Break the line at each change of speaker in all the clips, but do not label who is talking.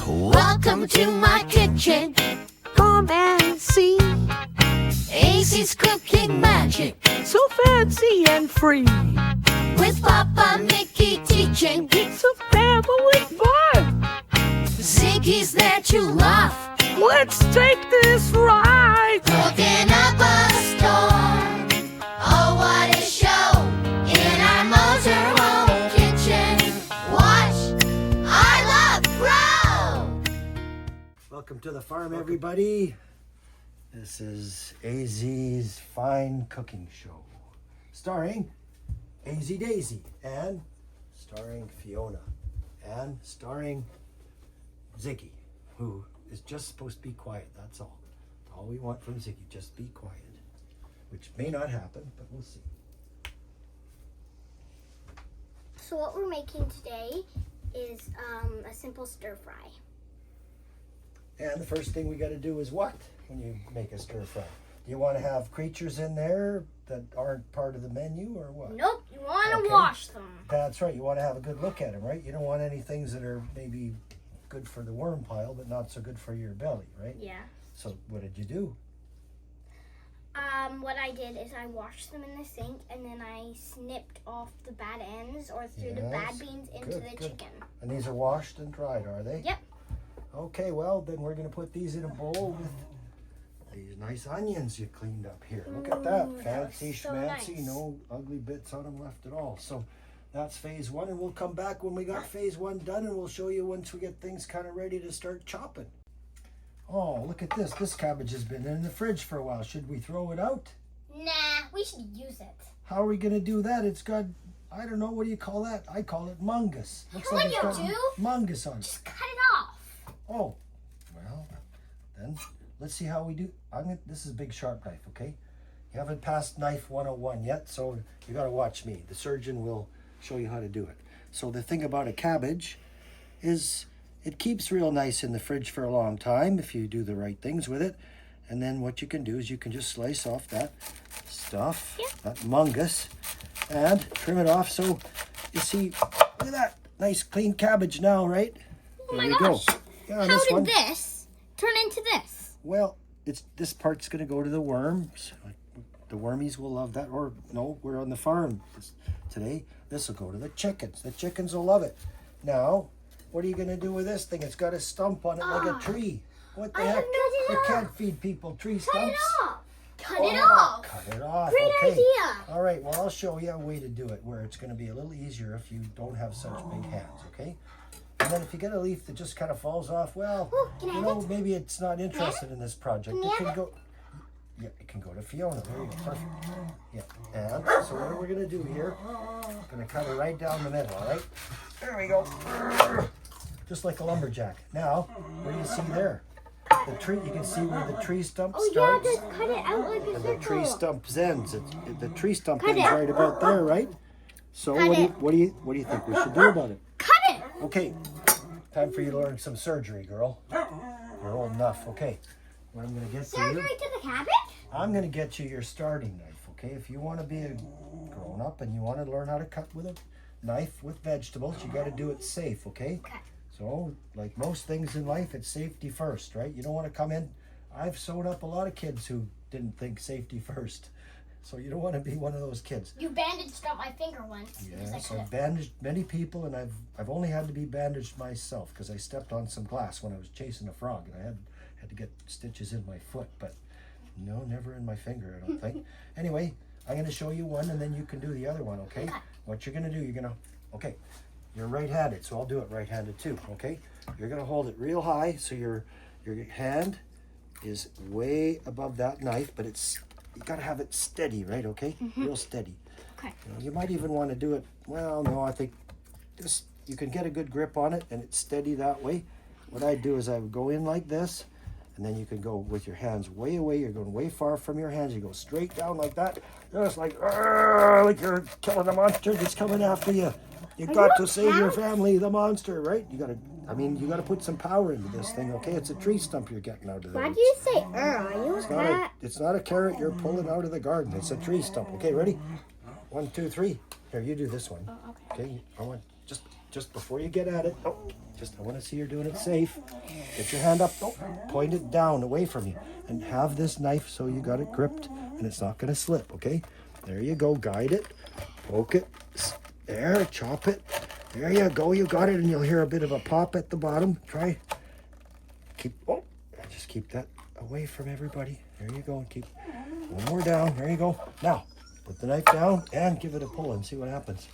Welcome to my kitchen. Come and see. Aisy's cooking magic, so fancy and free. With Papa Mickey teaching, it's a family fun. Ziggy's there to laugh. Let's take this ride. Cooking up a storm. Oh, what a show in our motorhome kitchen. Watch our love grow.
Welcome to the farm, everybody. This is Aisy's Fine Cooking Show, starring Aisy Daisy, and starring Fiona, and starring Ziggy, who is just supposed to be quiet. That's all. All we want from Ziggy, just be quiet, which may not happen, but we'll see.
So what we're making today is a simple stir fry.
And the first thing we got to do is what when you make a stir fry? Do you want to have creatures in there that aren't part of the menu, or what?
Nope, you want to wash them.
That's right. You want to have a good look at them, right? You don't want any things that are maybe good for the worm pile, but not so good for your belly, right?
Yeah.
So what did you do?
What I did is I washed them in the sink, and then I snipped off the bad ends or threw the bad beans into the chicken.
And these are washed and dried, are they?
Yep.
Okay, well, then we're going to put these in a bowl with these nice onions you cleaned up here. Look at that. Fancy
so
schmancy,
nice.
no ugly bits on them left at all. So that's phase one, and we'll come back when we got phase one done, and we'll show you once we get things kind of ready to start chopping. Oh, look at this. This cabbage has been in the fridge for a while. Should we throw it out?
Nah, we should use it.
How are we going to do that? It's got, I don't know, what do you call that? I call it mungus. Looks like it's got mungus on it.
Just cut it off.
Oh, well, then let's see how we do. This is a big sharp knife, okay? You haven't passed knife 101 yet, so you got to watch me. The surgeon will show you how to do it. So the thing about a cabbage is it keeps real nice in the fridge for a long time if you do the right things with it. And then what you can do is you can just slice off that stuff, that mungus, and trim it off. So you see, look at that nice clean cabbage now, right?
Oh my gosh.
Yeah,
how did this turn into this?
Well, this part's going to go to the worms. The wormies will love that. Or no, we're on the farm today. This will go to the chickens. The chickens will love it. Now, what are you going to do with this thing? It's got a stump on it like a tree. What the heck? You can't feed people tree stumps.
Cut it off.
Cut it off.
Great idea.
All right, well, I'll show you a way to do it where it's going to be a little easier if you don't have such big hands, okay? And then if you get a leaf that just kind of falls off, well, maybe it's not interested in this project. It can go, it can go to Fiona. There you go. Perfect. Yeah. And so what we're going to do here, going to cut it right down the middle, all right? There we go. Just like a lumberjack. Now, what do you see there? The tree, you can see where the tree stump starts.
Yeah, just cut it out like a
and
circle.
the tree stump ends. The tree stump ends right about there, right? So what do you think we should do about it?
Cut it.
Okay, time for you to learn some surgery, girl. You're old enough. Okay, what I'm going to get to you.
Surgery to the cabbage?
I'm going to get you your starting knife, okay? If you want to be a grown-up and you want to learn how to cut with a knife with vegetables, you got to do it safe, okay?
Okay.
So, like most things in life, it's safety first, right? You don't want to come in. I've sewn up a lot of kids who didn't think safety first. So you don't want to be one of those kids.
You bandaged up my finger once.
Yes, I've bandaged many people, and I've only had to be bandaged myself because I stepped on some glass when I was chasing a frog, and I had to get stitches in my foot, but no, never in my finger, I don't think. Anyway, I'm going to show you one, and then you can do the other one, okay? What you're going to do, okay, you're right-handed, so I'll do it right-handed too, okay? You're going to hold it real high, so your hand is way above that knife, but you got to have it steady, right, okay? Real steady.
Okay.
You might even want to do it, well, no, I think just, you can get a good grip on it, and it's steady that way. What I do is I would go in like this, and then you can go with your hands way away. You're going way far from your hands. You go straight down like that. Just like you're killing a monster that's coming after you. You got to save your family, the monster, right? You got to put some power into this thing, okay? It's a tree stump you're getting out of there.
Why do you say, are you a cat?
It's not a carrot you're pulling out of the garden. It's a tree stump. Okay, ready? 1, 2, 3. Here, you do this one.
Oh, okay.
Okay, I want just just before you get at it, I want to see you're doing it safe. Get your hand up, point it down away from you, and have this knife so you got it gripped and it's not going to slip, okay? There you go, guide it, poke it, there, chop it. There you go, you got it, and you'll hear a bit of a pop at the bottom. Try, just keep that away from everybody. There you go, and keep one more down. There you go. Now, put the knife down and give it a pull and see what happens.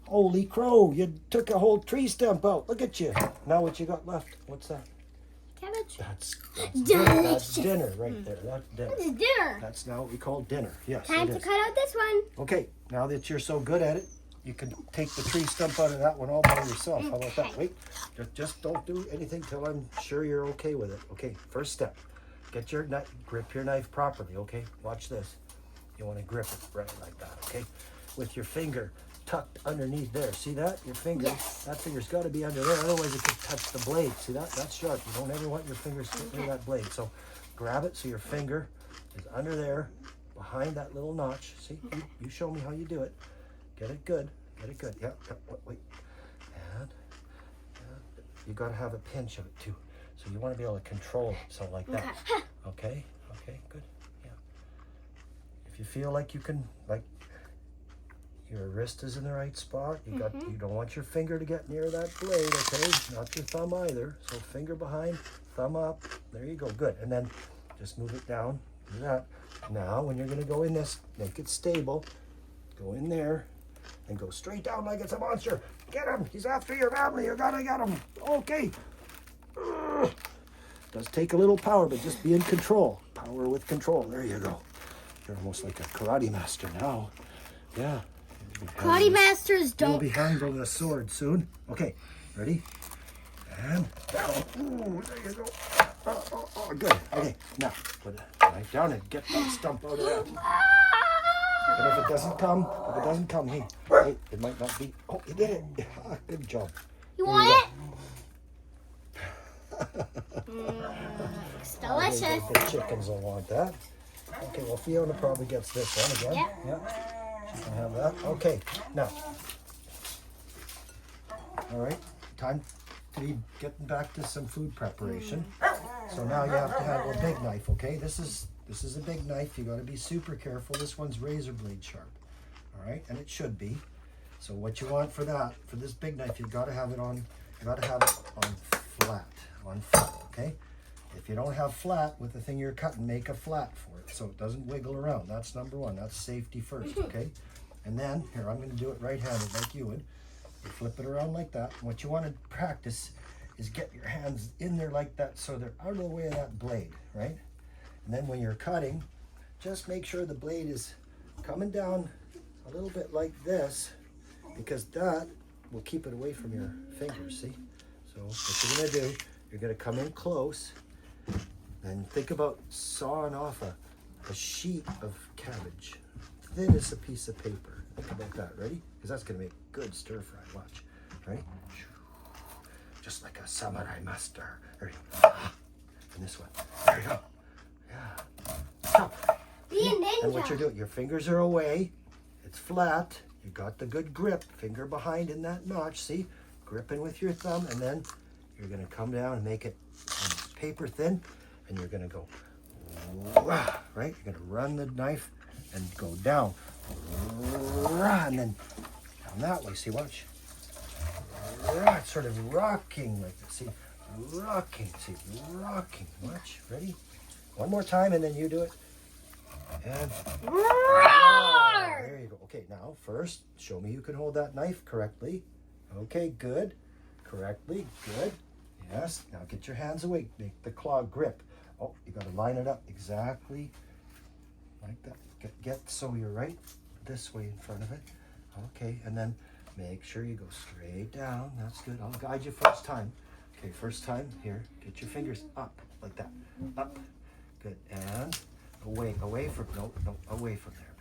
Holy crow, you took a whole tree stump out. Look at you. Now what you got left? What's that?
Cabbage.
That's dinner. That's dinner right there. That's dinner.
What is dinner?
That's now what we call dinner. Yes,
Time to cut out this one.
Okay, now that you're so good at it, you can take the tree stump out of that one all by yourself. How about that? Wait, just don't do anything till I'm sure you're okay with it. Okay, first step. Get your knife, grip your knife properly, okay? Watch this. You want to grip it right like that, okay? With your finger tucked underneath there. See that? Your finger, that finger's got to be under there, otherwise it could touch the blade. See that? That's sharp. You don't ever want your fingers to get near that blade. So grab it so your finger is under there, behind that little notch. See, you show me how you do it. Get it good. Get it good. Yep. Wait. And you got to have a pinch of it too. So you want to be able to control it. So like that. Okay. Okay. Good. Yeah. If you feel like you can, like your wrist is in the right spot, you don't want your finger to get near that blade. Okay. Not your thumb either. So finger behind, thumb up. There you go. Good. And then just move it down. Do that. Now when you're going to go in this, make it stable. Go in there. And go straight down like it's a monster. Get him! He's after your family. You gotta get him. Okay. Does take a little power, but just be in control. Power with control. There you go. You're almost like a karate master now. Yeah.
Karate masters
You'll
don't.
be handling a sword soon. Okay. Ready? And down. Ooh, there you go. Oh, good. Okay. Now put the knife down and get that stump out of there. And if it doesn't come, hey, wait, it might not be. Oh, you did it. Good job.
You want it? It's delicious.
The chickens will want that. Okay, well, Fiona probably gets this one again. Yeah. She can have that. Okay, now. All right, time to be getting back to some food preparation. So now you have to have a big knife, okay? This is a big knife. You got to be super careful. This one's razor blade sharp. All right, and it should be. So what you want for that, for this big knife, you got to have it on flat, okay? If you don't have flat with the thing you're cutting, make a flat for it so it doesn't wiggle around. That's number one. That's safety first, okay? And then, here, I'm going to do it right-handed like you would. You flip it around like that. And what you want to practice is get your hands in there like that so they're out of the way of that blade, right? And then when you're cutting, just make sure the blade is coming down a little bit like this, because that will keep it away from your fingers, see? So what you're gonna do, you're gonna come in close and think about sawing off a sheet of cabbage, thin as a piece of paper. Think about that, ready? Because that's gonna make good stir fry, watch, ready? Just like a samurai master. There you go. And this one, there you go. Yeah. Stop.
Be a ninja.
And what you're doing, your fingers are away. It's flat. You got the good grip. Finger behind in that notch. See? Gripping with your thumb. And then you're going to come down and make it paper thin. And you're going to go, right? You're going to run the knife and go down. And then down that way. See, watch. It's sort of rocking like this. See? Rocking. See? Rocking. Watch. Ready? One more time, and then you do it. And there you go. Okay, now first, show me you can hold that knife correctly. Okay, good. Correctly, good. Yes. Now get your hands away. Make the claw grip. Oh, you got to line it up exactly like that. Get so you're right this way in front of it. Okay, and then make sure you go straight down. That's good. I'll guide you first time. Okay, first time. Here, get your fingers up like that. Up. Good. And away from, away from there.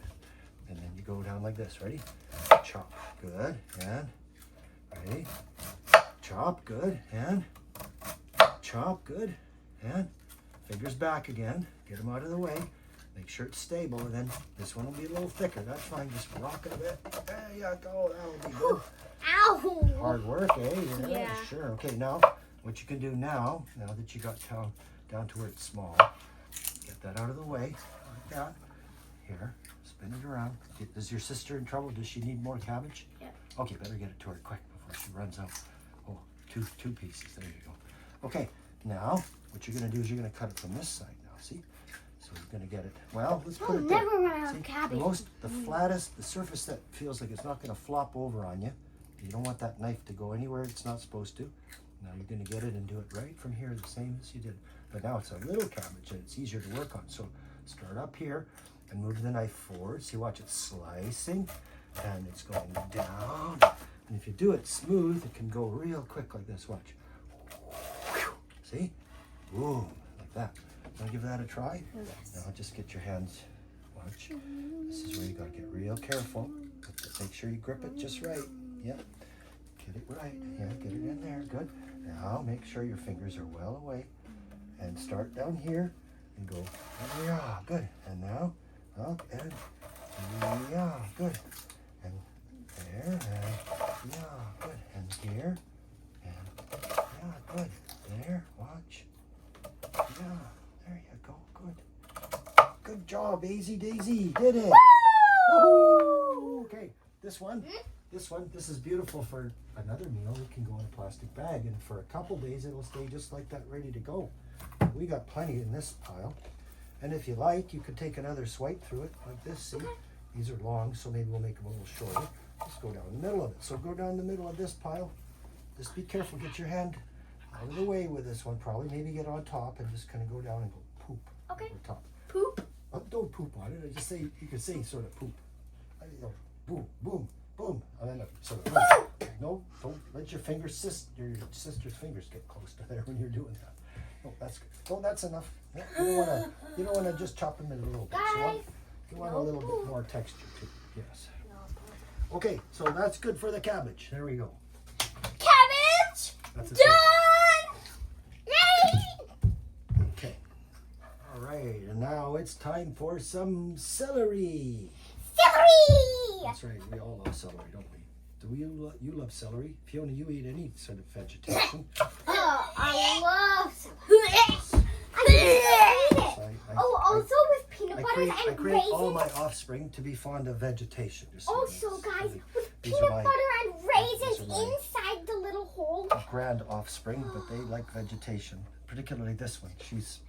And then you go down like this. Ready? Chop. Good. And ready? Chop. Good. And chop. Good. And fingers back again. Get them out of the way. Make sure it's stable, and then this one will be a little thicker. That's fine. Just rock it a bit. There you go. That'll be good.
Ow!
Hard work, eh?
Yeah.
Sure. Okay, now what you can do now that you got down to where it's small, get that out of the way like that. Here, spin it around. Is your sister in trouble? Does she need more cabbage?
Yep.
Okay, better get it to her quick before she runs out. Oh, two pieces. There you go. Okay, now what you're gonna do is you're gonna cut it from this side now. See? So you're gonna get it. Well, let's put it there.
Never run out
See,
of cabbage.
the flattest, the surface that feels like it's not gonna flop over on you. You don't want that knife to go anywhere it's not supposed to. Now you're gonna get it and do it right from here, the same as you did. But now it's a little cabbage and it's easier to work on. So start up here and move the knife forward. See, watch it slicing and it's going down. And if you do it smooth, it can go real quick like this. Watch. See? Boom, like that. Want to give that a try?
Yes.
Now just get your hands. Watch. This is where you got to get real careful. Make sure you grip it just right. Yep. Get it right. Yeah, get it in there. Good. Now make sure your fingers are well away. And start down here and go. Yeah, good. And now up and yeah, good. And there and yeah, good. And here and yeah, good. There. Watch. Yeah. There you go. Good. Good job, Aisy Daisy. Did it. Woo! Okay. This one, this is beautiful for another meal. It can go in a plastic bag, and for a couple days it'll stay just like that, ready to go. We got plenty in this pile, and if you like, you could take another swipe through it like this. See, these are long, so maybe we'll make them a little shorter. Just go down the middle of it. So go down the middle of this pile. Just be careful. Get your hand out of the way with this one. Probably maybe get on top and just kind of go down and go poop.
Okay.
Over top.
Poop.
Don't poop on it. I just say you could say sort of poop. Boom, boom, boom, and then sort of boom. No, don't let your sister's fingers get close to there when you're doing that. No, that's good. Oh, that's enough. Yeah, you don't wanna just chop them in a little bit. You want a little bit more texture too. Yes. Okay, so that's good for the cabbage. There we go.
Cabbage.
That's a
Done. Yay!
Okay. All right, and now it's time for some celery.
Celery.
That's right. We all love celery, don't we? Do you love celery? Fiona, you eat any sort of vegetation?
Oh, I love celery. I eat it. Also with peanut butter
I
and
create all
raisins.
my offspring to be fond of vegetation. Just so
Also,
that's-
guys, with
these are
peanut
my
butter and raisins
these are my-
inside the little hole.
grand offspring, but they like vegetation, particularly this one. She's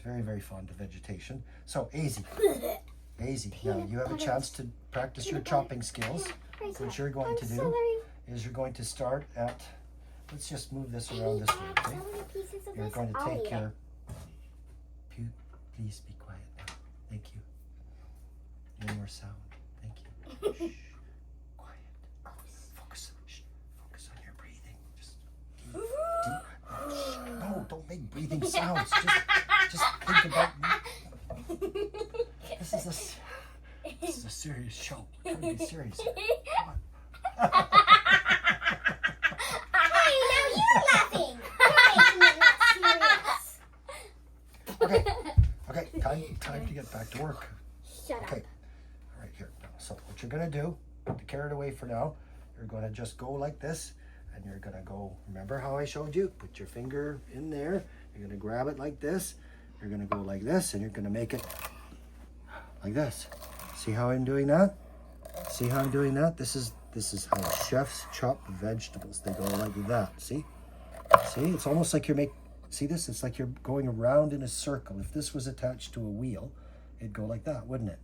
very, very fond of vegetation. So, Aisy, now you have a chance to practice your chopping skills. What you're going to do is you're going to start at, let's just move this around this way, okay? You're going to take your, please be quiet now. Thank you. No more sound. Thank you. Shh. Quiet. Focus on your breathing. Just deep. No, don't make breathing sounds. Just think about me. This is a serious show. We're trying to be serious. Come on.
Hey, now you're laughing. You're making it not serious.
Okay, time to get back to work.
Shut up.
Okay, all right, here. So what you're gonna do, put the carrot away for now. You're gonna just go like this, and you're gonna go, remember how I showed you? Put your finger in there. You're gonna grab it like this. You're gonna go like this, and you're gonna make it like this. See how I'm doing that? See how I'm doing that? This is how chefs chop vegetables. They go like that. See? See? It's almost like you're making. See this? It's like you're going around in a circle. If this was attached to a wheel, it'd go like that, wouldn't it?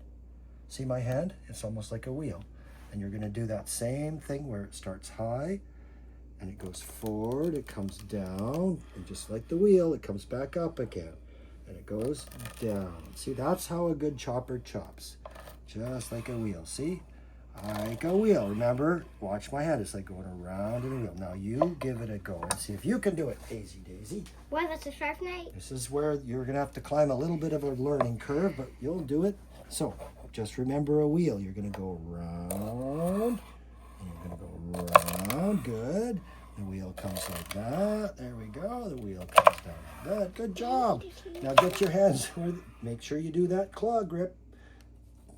See my hand? It's almost like a wheel. And you're going to do that same thing where it starts high and it goes forward, it comes down, and just like the wheel, it comes back up again. And it goes down. See, that's how a good chopper chops. Just like a wheel. See? Like a wheel. Remember, watch my hand. It's like going around in a wheel. Now you give it a go and see if you can do it, Aisy Daisy.
Why, that's a sharp knife?
This is where you're going to have to climb a little bit of a learning curve, but you'll do it. So, just remember a wheel. You're going to go around, and you're going to go around. Good. The wheel comes like that. There we go. The wheel comes down. Good job. Now get your hands, make sure you do that claw grip.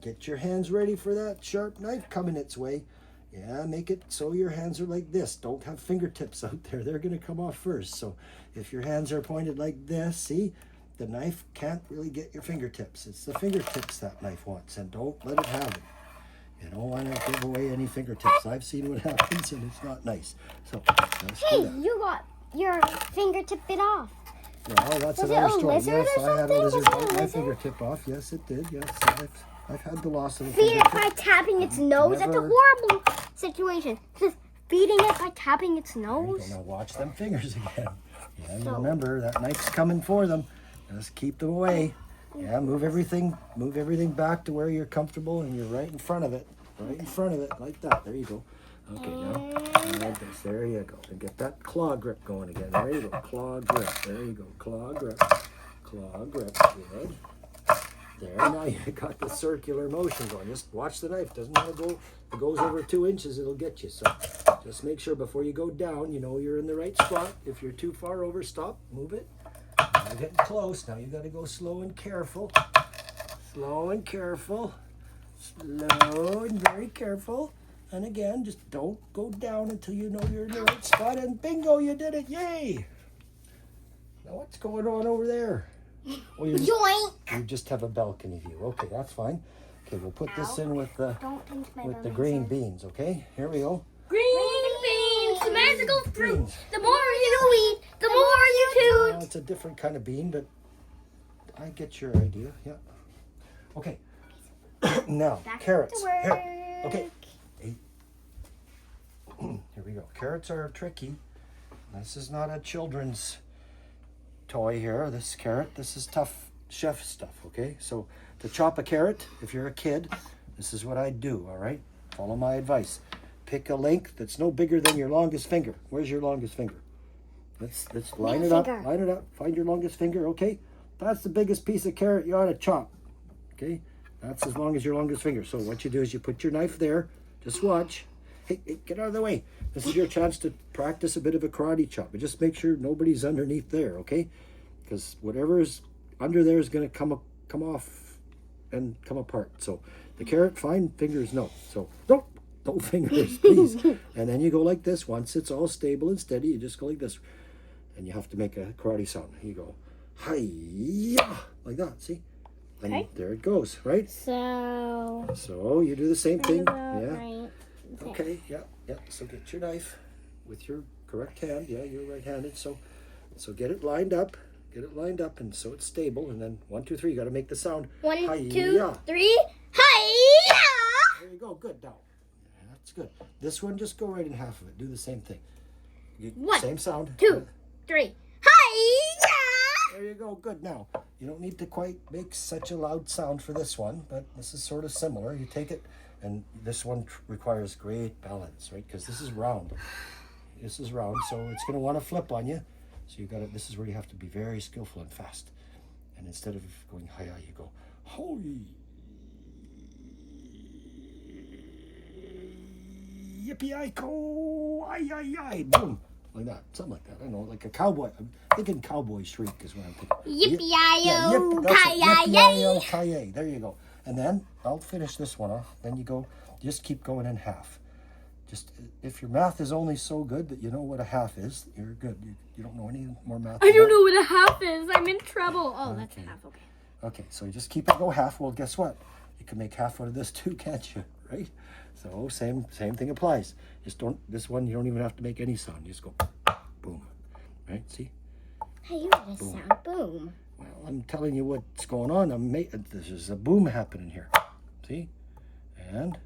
Get your hands ready for that sharp knife coming its way. Yeah, make it so your hands are like this. Don't have fingertips out there. They're going to come off first. So if your hands are pointed like this, see, the knife can't really get your fingertips. It's the fingertips that knife wants, and don't let it have it. You don't want to give away any fingertips. I've seen what happens, and it's not nice. So let's
Hey,
do that.
you got your fingertip bit off.
Well, that's
Was
another
it a
story.
lizard
Yes,
or
I had a
something?
lizard
Was it a
bite my
lizard?
fingertip off. Yes, it did. Yes, I've had the loss of a
Feed it
fingertip.
by tapping its nose. That's a
Never-
horrible situation. Just feeding it by tapping its
There you
nose.
go. Now watch them fingers again. Yeah, you
So-
remember that knife's coming for them. Just keep them away. Yeah, move everything back to where you're comfortable, and you're right in front of it. Right in front of it, like that. There you go. Okay, now, like this. There you go. And get that claw grip going again. There you go. Claw grip. There you go. Claw grip. Claw grip. Good. There, now you got the circular motion going. Just watch the knife. Doesn't have to go. If it goes over 2 inches, it'll get you. So just make sure before you go down, you know you're in the right spot. If you're too far over, stop. Move it. You're getting close. Now you got to go slow and careful. Slow and careful. Slow and very careful. And again, just don't go down until you know you're in the right spot. And bingo, you did it. Yay. Now what's going on over there? Oh,
Yoink!
you just have a balcony view. Okay, that's fine. Okay, we'll put this
Ow.
in with the
Don't pinch my
with the
belly,
green
sir.
beans. Okay, here we go.
Green beans, the magical fruit.
Beans.
The more you eat, the more you toot.
Well, it's a different kind of bean, but I get your idea. Yeah. Okay. Now
Back
carrots.
to work.
Here. Okay. Here we go. Carrots are tricky. This is not a children's toy here. This carrot. This is tough chef stuff. Okay. So to chop a carrot, if you're a kid, this is what I'd do. All right. Follow my advice. Pick a length that's no bigger than your longest finger. Where's your longest finger? Let's line it up.
finger.
Line it up. Find your longest finger. Okay. That's the biggest piece of carrot you ought to chop. Okay. That's as long as your longest finger. So what you do is you put your knife there. Just watch. Hey, get out of the way. This is your chance to practice a bit of a karate chop. But just make sure nobody's underneath there, okay? Because whatever's under there is going to come off and come apart. So the carrot, fine. Fingers, no. So no fingers, please. And then you go like this. Once it's all stable and steady, you just go like this. And you have to make a karate sound. You go, hi-ya, like that, see? And
Okay.
there it goes, right? So you do the same thing. Yeah.
Right.
Okay, yeah. So get your knife with your correct hand. Yeah, you're right-handed. So get it lined up. And so it's stable. And then 1, 2, 3. You got to make the sound.
1,
Hi-ya.
2, 3. Hi-ya!
There you go. Good. Now, that's good. This one, just go right in half of it. Do the same thing.
One,
Same sound.
2, 3. Hi-ya!
There you go. Good. Now, you don't need to quite make such a loud sound for this one, but this is sort of similar. You take it, and this one requires great balance, right? Because this is round. So it's going to want to flip on you. So you got to. This is where you have to be very skillful and fast. And instead of going hi-ya, you go holy. Yippee-i-ko, ay-ay-ay, boom. Like that, something like that. I don't know, like a cowboy. I'm thinking cowboy shriek is what I'm thinking.
Yippee-i-yo,
that's it.
ki-yi-yay.
Yippee-i-yo, ki-yay. There you go. And then I'll finish this one off. Then you go, just keep going in half. Just, if your math is only so good that you know what a half is, you're good. You don't know any more math.
I don't know what a half is. I'm in trouble. Oh, that's a
Okay.
half. Okay.
Okay, so you just keep it go half. Well, guess what? You can make half out of this too, can't you? Right? So same thing applies. Just don't, this one you don't even have to make any sound. You just go boom. Right? See?
Hey, you made a sound. Boom.
Well, I'm telling you what's going on. There's a boom happening here. See? And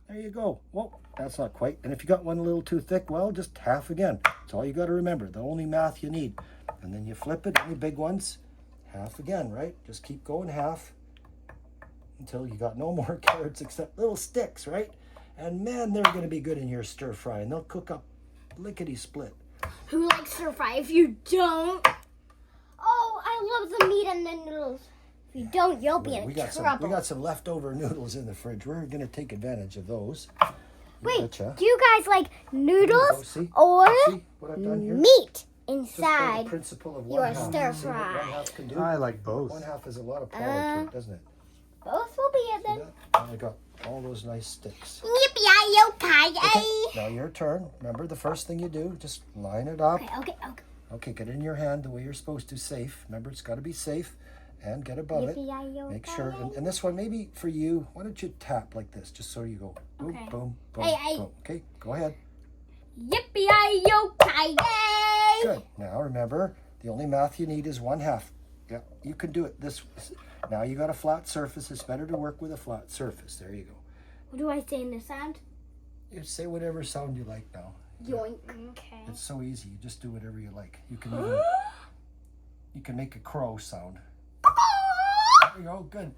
there you go. Well, that's not quite. And if you got one a little too thick, well, just half again. That's all you got to remember. The only math you need. And then you flip it, any big ones, half again, right? Just keep going half until you got no more carrots except little sticks, right? And man, they're going to be good in your stir fry. And they'll cook up lickety-split.
Who likes stir fry? If you don't, oh, I love the meat and the noodles. If you don't, you'll be in
We
trouble.
got some leftover noodles in the fridge. We're going to take advantage of those. You
Wait,
betcha.
do you guys like noodles
See?
or
See what I've done here?
meat? inside
the principle of
your
one half.
stir
See what one
fry.
half can do?
I like both.
One half has a lot of power to it, doesn't it?
Both will be in
See
them.
that? And I got all those nice sticks.
Yippee-yi-yo-ki-yay!
Okay, now your turn. Remember, the first thing you do, just line it up.
Okay.
Okay, get it in your hand the way you're supposed to, safe. Remember, it's got to be safe. And get above it.
Yippee-yi-yo-ki-yay.
Make sure. And this one, maybe for you, why don't you tap like this, just so you go boom,
Okay.
boom, boom,
Hey.
boom. Okay, go ahead.
Yippee-yi-yo-ki-yay!
Good. Now remember, the only math you need is one half. Yeah, you can do it. Now you got a flat surface. It's better to work with a flat surface. There you go.
What do I say in the sound?
You say whatever sound you like now.
Yoink. Okay.
It's so easy. You just do whatever you like. You can even, you can make a crow sound. There you go. Good.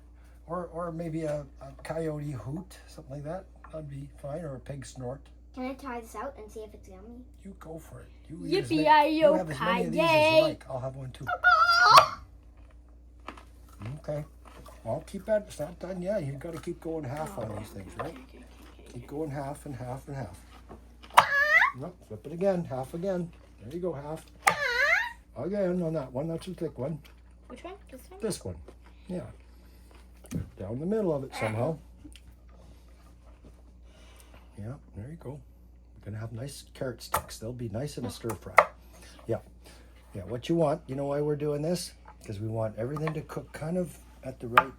Or maybe a coyote hoot, something like that. That'd be fine. Or a pig snort.
Can I try this out and see if it's yummy?
You go for it. You
Yippee-yi-yo-ki-yay!
have as many of these as you like. I'll have one too. Okay. Well, keep that. It's not done yet. You got to keep going half on these things, right? Keep going half and half and half. Nope, flip it again. Half again. There you go. Half. Again on that one. That's a thick one.
Which one? This one?
This one. Yeah. Down the middle of it somehow. Yeah, there you go. We're going to have nice carrot sticks. They'll be nice in a stir fry. Yeah. Yeah, what you want, you know why we're doing this? Because we want everything to cook kind of at the right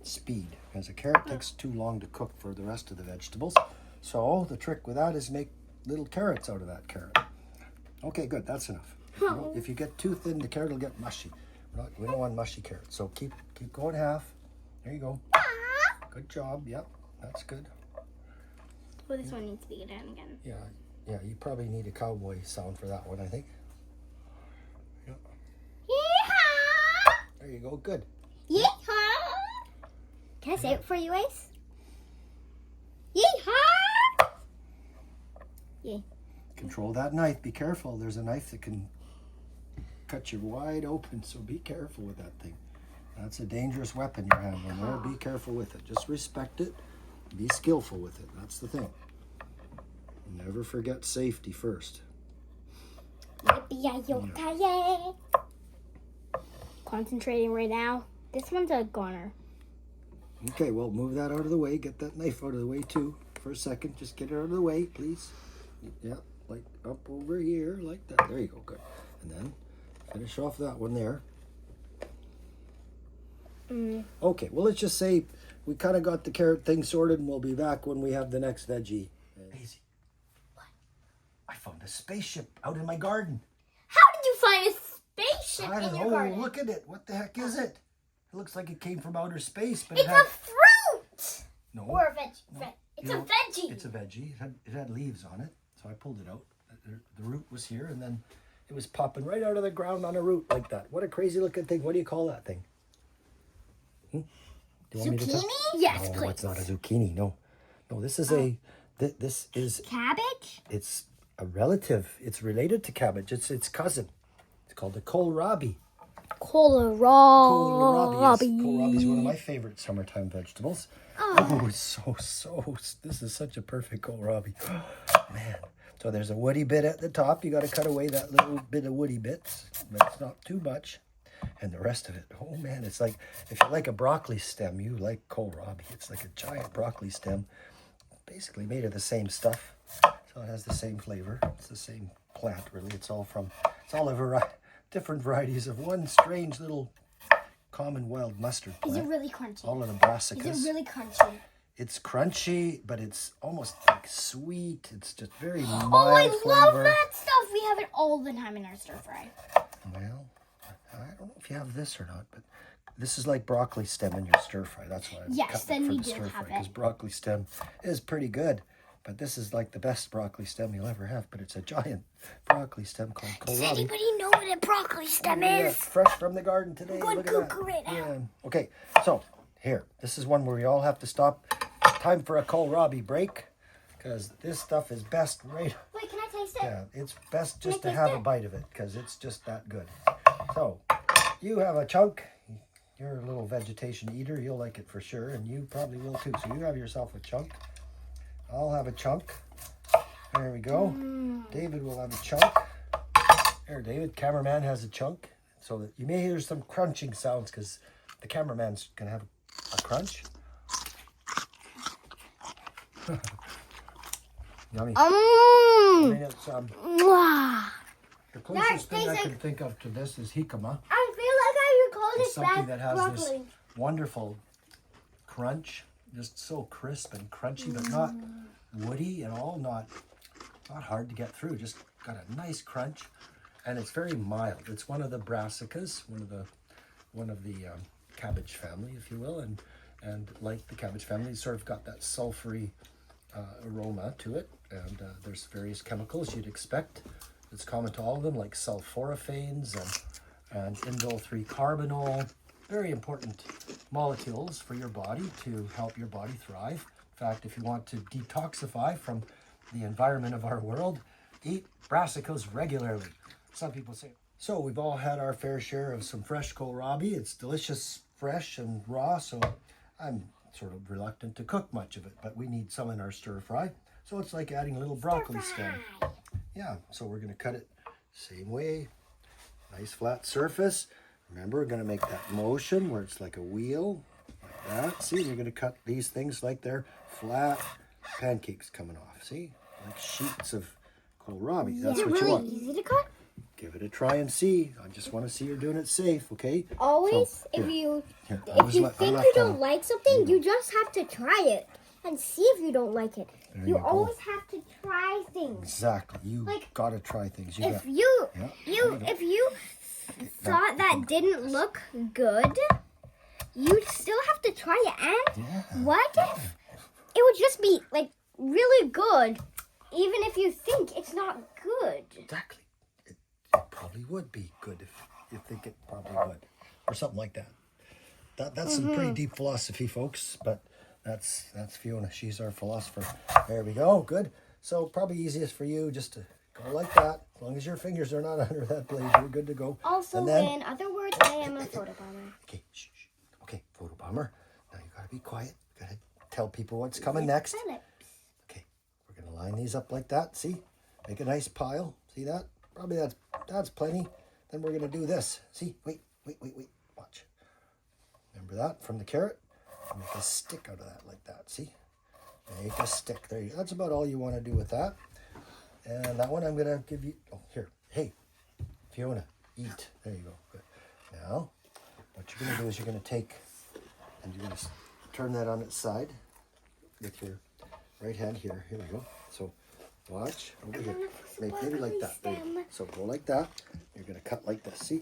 speed. Because a carrot takes too long to cook for the rest of the vegetables. So the trick with that is make little carrots out of that carrot. Okay, good. That's enough. If you get too thin, the carrot will get mushy. We don't want mushy carrots. So keep going half. There you go. Good job. Yep, that's good.
Well, this one needs to be done again.
Yeah, you probably need a cowboy sound for that one, I think. Yep.
Yeehaw!
There you go. Good.
Yeehaw! Can I say it for you, Ace? Yeehaw! Yeah.
Control that knife. Be careful. There's a knife that can cut you wide open, so be careful with that thing. That's a dangerous weapon you're handling there. Be careful with it. Just respect it. Be skillful with it. That's the thing. Never forget safety first.
Yippee-yi-yo-ki-yay! Concentrating right now. This one's a goner.
Okay, well, move that out of the way. Get that knife out of the way, too. For a second, just get it out of the way, please. Yeah, like up over here, like that. There you go, good. And then finish off that one there. Okay, well, let's just say we kind of got the carrot thing sorted, and we'll be back when we have the next veggie. Aisy, what? I found a spaceship out in my garden.
How did you find a spaceship
I don't
in your
know.
garden?
Look at it. What the heck is it? It looks like it came from outer space, but
It's
it had...
a fruit!
No.
Or a veg. It's
You
a
know,
veggie.
It's a veggie. It had leaves on it, so I pulled it out. The root was here, and then it was popping right out of the ground on a root like that. What a crazy looking thing. What do you call that thing? Do you want me to tell?
Zucchini? Yes,
No,
please.
it's not a zucchini. No, this is this is
Cabbage?
it's a relative. It's related to cabbage. It's its cousin. It's called a kohlrabi.
Kohlrabi.
Kohlrabi is one of my favorite summertime vegetables. Oh, it's so. This is such a perfect kohlrabi. Man. So there's a woody bit at the top. You got to cut away that little bit of woody bits, but it's not too much. And the rest of it, oh man, it's like, if you like a broccoli stem, you like kohlrabi. It's like a giant broccoli stem, basically made of the same stuff. So it has the same flavor. It's the same plant, really. It's all different varieties of one strange little common wild mustard
Is
plant.
it really crunchy?
All of the brassicas.
Is it really crunchy?
It's crunchy, but it's almost like sweet. It's just very mild
Oh, I
flavor.
love that stuff. We have it all the time in our stir fry.
Well, I don't know if you have this or not, but this is like broccoli stem in your stir fry. That's why I
Yes,
cut
then
it for
we
the
do
stir fry,
have
because
it.
broccoli stem is pretty good. But this is like the best broccoli stem you'll ever have. But it's a giant broccoli stem called
Does
kohlrabi.
anybody know what a broccoli stem
Yeah,
is?
fresh from the garden today.
Good
Look at that.
Google it now.
Yeah. Okay, so here, this is one where we all have to stop. Time for a kohlrabi break, because this stuff is best right.
Wait, can I taste it?
Yeah, it's best just to
taste
have
it?
a bite of it, because it's just that good. So, you have a chunk. You're a little vegetation eater. You'll like it for sure, and you probably will too. So you have yourself a chunk. I'll have a chunk. There we go. David will have a chunk. There, David, cameraman has a chunk. So that you may hear some crunching sounds because the cameraman's going to have a crunch. Yummy. I mean, it's, the closest thing I can think of to this is jicama.
I feel like I would call
It's
this
something
bad
that has this
broccoli.
wonderful crunch, just so crisp and crunchy, but not woody at all, not hard to get through. Just got a nice crunch, and it's very mild. It's one of the brassicas, one of the cabbage family, if you will, and like the cabbage family, it's sort of got that sulfury aroma to it, and there's various chemicals you'd expect. It's common to all of them, like sulforaphanes and indole 3-carbinol. Very important molecules for your body to help your body thrive. In fact, if you want to detoxify from the environment of our world, eat brassicas regularly. Some people say. So we've all had our fair share of some fresh kohlrabi. It's delicious, fresh and raw, so I'm sort of reluctant to cook much of it, but we need some in our stir fry. So it's like adding a little broccoli stem. Yeah, so we're going to cut it same way. Nice flat surface. Remember, we're going to make that motion where it's like a wheel, like that. See, we're going to cut these things like they're flat pancakes coming off. See, like sheets of kohlrabi. That's what you want.
Easy to cut?
Give it a try and see. I just want to see you're doing it safe, okay?
Always,
So,
if
here.
you
Here,
think you don't like something, you just have to try it and see if you don't like it.
There
You
you go.
always have to try things.
Exactly. You
Like,
gotta try things.
If
got,
you
Yeah.
if you thought that didn't look good, you still have to try it. And what if it would just be like really good, even if you think it's not good?
Exactly. It probably would be good if you think it probably would, or something like that. That's some pretty deep philosophy, folks. But that's Fiona. She's our philosopher. There we go. Good. So probably easiest for you just to go like that. As long as your fingers are not under that blade, you're good to go.
Also,
And then,
in other words, I am a photobomber.
okay, shh. Okay, photobomber. Now you gotta be quiet. Gotta tell people what's coming next.
Phillips.
Okay, we're gonna line these up like that. See, make a nice pile. See that? Probably that's plenty. Then we're gonna do this. See, wait. Watch. Remember that from the carrot? Make a stick out of that like that. See? Make a stick. There you go. That's about all you want to do with that. And that one I'm gonna give you. Oh, here. Hey, Fiona, eat. There you go. Good. Now, what you're gonna do is you're gonna take and you're gonna turn that on its side with your right hand here. Here we go. So watch over here. Make maybe like that. There you go. So go like that. You're gonna cut like this. See?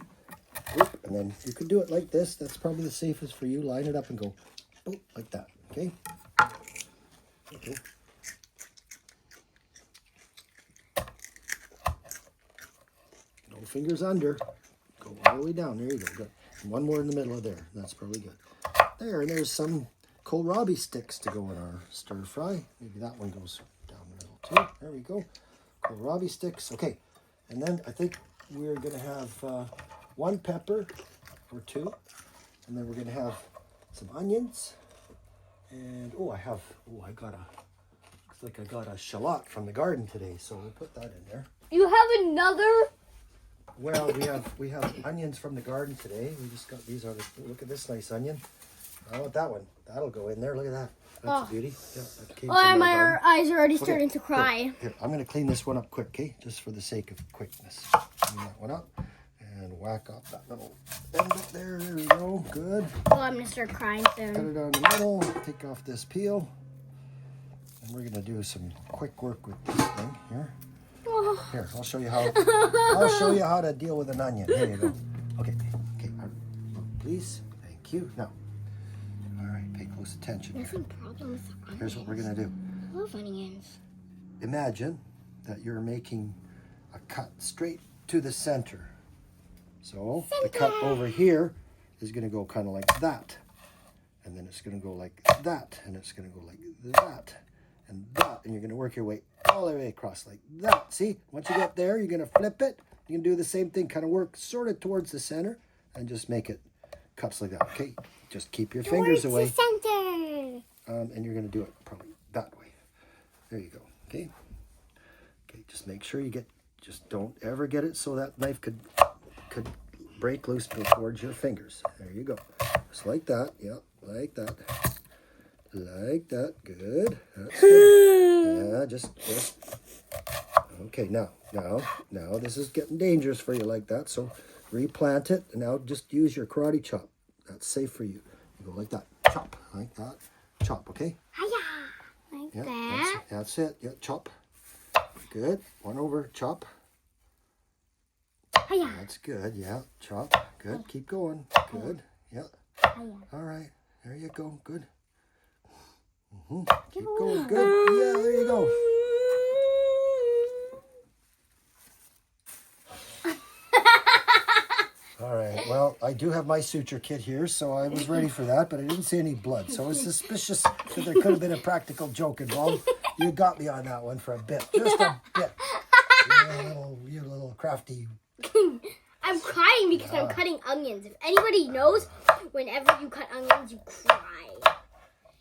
Whoop. And then you can do it like this. That's probably the safest for you. Line it up and go boop, like that. Okay? Okay. No fingers under. Go all the way down. There you go. Good. And one more in the middle of there. That's probably good. There, and there's some kohlrabi sticks to go in our stir fry. Maybe that one goes down the middle too. There we go. Kohlrabi sticks. Okay. And then I think we're going to have one pepper or two. And then we're going to have some onions. And I got a shallot from the garden today, so we'll put that in there.
You have another?
Well, we have onions from the garden today. We just got these are look at this nice onion. I want that one. That'll go in there. Look at that. That's a beauty. Yeah, that came from our
My
garden.
eyes are already starting to cry.
Here, I'm gonna clean this one up quick, okay? Just for the sake of quickness. Clean that one up and whack up that little end up there. There we go. Good.
Well, I'm gonna start crying
Cut
soon.
it down the middle, take off this peel, and we're gonna do some quick work with this thing here.
Oh.
Here, I'll show you how to deal with an onion. Here you go. Okay, please, thank you. Now, all right, pay close attention
There's
here.
some problem with the onions.
Here's what we're gonna do.
I love onions.
Imagine that you're making a cut straight to the center. So the cut over here is gonna go kind of like that. And then it's going to go like that, and it's going to go like that, and that, and you're going to work your way all the way across like that. See, once you get there, you're going to flip it. You can do the same thing, kind of work sort of towards the center, and just make it cuts like that. Okay, just keep your fingers away,
Towards the center.
and you're going to do it probably that way. There you go. Okay, just make sure you get Just don't ever get it so that knife could break loose towards your fingers. There you go. Just like that. Yeah, like that. Like that. Good. That's good. Yeah, just. Okay, now, this is getting dangerous for you like that. So replant it, and now just use your karate chop. That's safe for you. You go like that. Chop. Like that. Chop, okay?
Hiya. Like
Yeah,
that.
that's it. Yeah, chop. Good. One over. Chop.
Hiya.
That's good. Yeah. Chop. Good. Keep going. Good. Yeah.
Hiya.
All right. There you go. Good. Keep going. Good. Yeah, there you go. All right. Well, I do have my suture kit here, so I was ready for that, but I didn't see any blood. So I was suspicious that there could have been a practical joke involved. You got me on that one for a bit. Just a bit. You little crafty.
I'm crying because I'm cutting onions. If anybody knows, whenever you cut onions, you cry.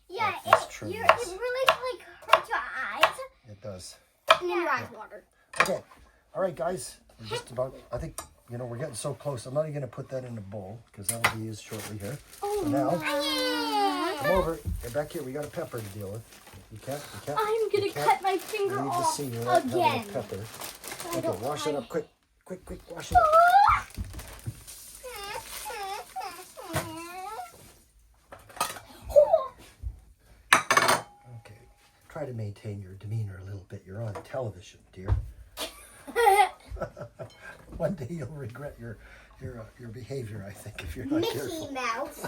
Yeah, it really like hurts your eyes.
It does.
And then your eyes water.
Okay. All right, guys. We're just about, I think, we're getting so close. I'm not even going to put that in a bowl because that will be used shortly here. So now, come over. Get back here. We got a pepper to deal with. You can't.
I'm going to cut my finger
I need to
off
see you having
again.
a pepper.
I
Okay,
don't
wash
like-
it up quick. Quick, wash it up. Okay. Try to maintain your demeanor a little bit. You're on television, dear. One day you'll regret your behavior, I think, if you're not careful.
Mickey Mouse.